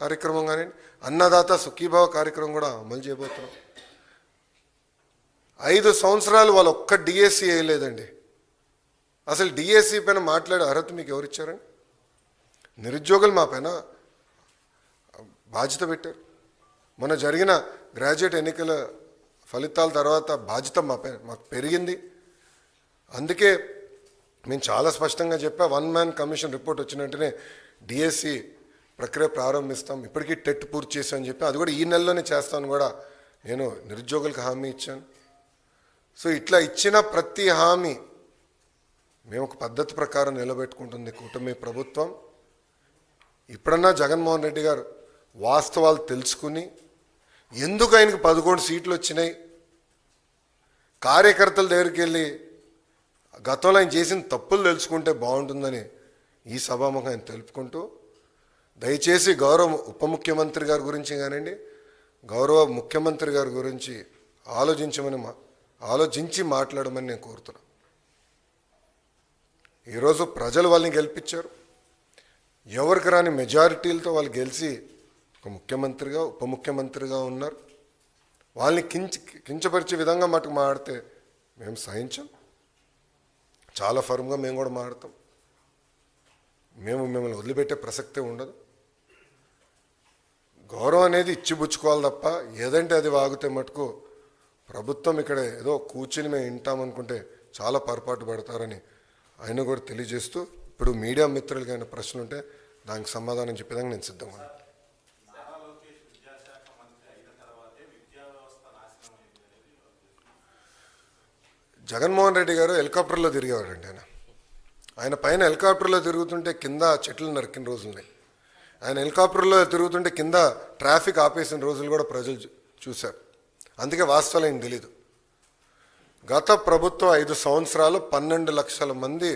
కార్యక్రమం కానీ అన్నదాత సుఖీభావ కార్యక్రమం కూడా అమలు చేయబోతున్నాం. 5 సంవత్సరాలు వాళ్ళు ఒక్క డిఎస్సి వేయలేదండి. అసలు డిఎస్సి పైన మాట్లాడే అర్హత మీకు ఎవరిచ్చారండి? నిరుద్యోగులు మా పైన బాధ్యత పెట్టారు. మొన్న జరిగిన గ్రాడ్యుయేట్ ఎన్నికల ఫలితాల తర్వాత బాధ్యత మాకు పెరిగింది. అందుకే మేము చాలా స్పష్టంగా చెప్పా, 1 మ్యాన్ కమిషన్ రిపోర్ట్ వచ్చిన వెంటనే డిఎస్సి ప్రక్రియ ప్రారంభిస్తాం. ఇప్పటికీ టెట్ పూర్తి చేశామని చెప్పి అది కూడా ఈ నెలలోనే చేస్తాను కూడా నేను నిరుద్యోగులకు హామీ ఇచ్చాను. సో ఇట్లా ఇచ్చిన ప్రతి హామీ మేము ఒక పద్ధతి ప్రకారం నిలబెట్టుకుంటుంది కూటమి ప్రభుత్వం. ఇప్పుడన్నా జగన్మోహన్ రెడ్డి గారు వాస్తవాలు తెలుసుకుని ఎందుకు ఆయనకు 11 సీట్లు వచ్చినాయి, కార్యకర్తల దగ్గరికి వెళ్ళి గతంలో ఆయన చేసిన తప్పులు తెలుసుకుంటే బాగుంటుందని ఈ సభాముఖం ఆయన తెలుపుకుంటూ, దయచేసి గౌరవ ఉప ముఖ్యమంత్రి గారి గురించి కానివ్వండి, గౌరవ ముఖ్యమంత్రి గారి గురించి ఆలోచించి మాట్లాడమని నేను కోరుతున్నాను. ఈరోజు ప్రజలు వాళ్ళని గెలిపించారు. ఎవరికి రాని మెజారిటీలతో వాళ్ళు గెలిచి ఒక ముఖ్యమంత్రిగా ఉప ముఖ్యమంత్రిగా ఉన్నారు. వాళ్ళని కించపరిచే విధంగా మటుకు మాడితే మేము సహించాం. చాలా ఫర్మ్గా మేము కూడా మాడతాం. మిమ్మల్ని వదిలిపెట్టే ప్రసక్తే ఉండదు. గౌరవం అనేది ఇచ్చిపుచ్చుకోవాలి తప్ప ఏదంటే అది వాగితే మటుకు ప్రభుత్వం ఇక్కడ ఏదో కూర్చుని మేము వింటామనుకుంటే చాలా పొరపాటు పడతారని ఆయన కూడా తెలియజేస్తూ, ఇప్పుడు మీడియా మిత్రులకి అయిన ప్రశ్నలు ఉంటే దానికి సమాధానం చెప్పేదానికి నేను సిద్ధంగా ఉన్నాను. జగన్మోహన్ రెడ్డి గారు హెలికాప్టర్లో తిరిగేవాడండి. ఆయన పైన హెలికాప్టర్లో తిరుగుతుంటే కింద చెట్లు నరికిన రోజులున్నాయి. ఆయన హెలికాప్టర్లో తిరుగుతుంటే కింద ట్రాఫిక్ ఆపేసిన రోజులు కూడా ప్రజలు చూశారు. అందుకే వాస్తవాలు ఆయన తెలీదు. గత ప్రభుత్వం 5 సంవత్సరాలు 12 లక్షల మంది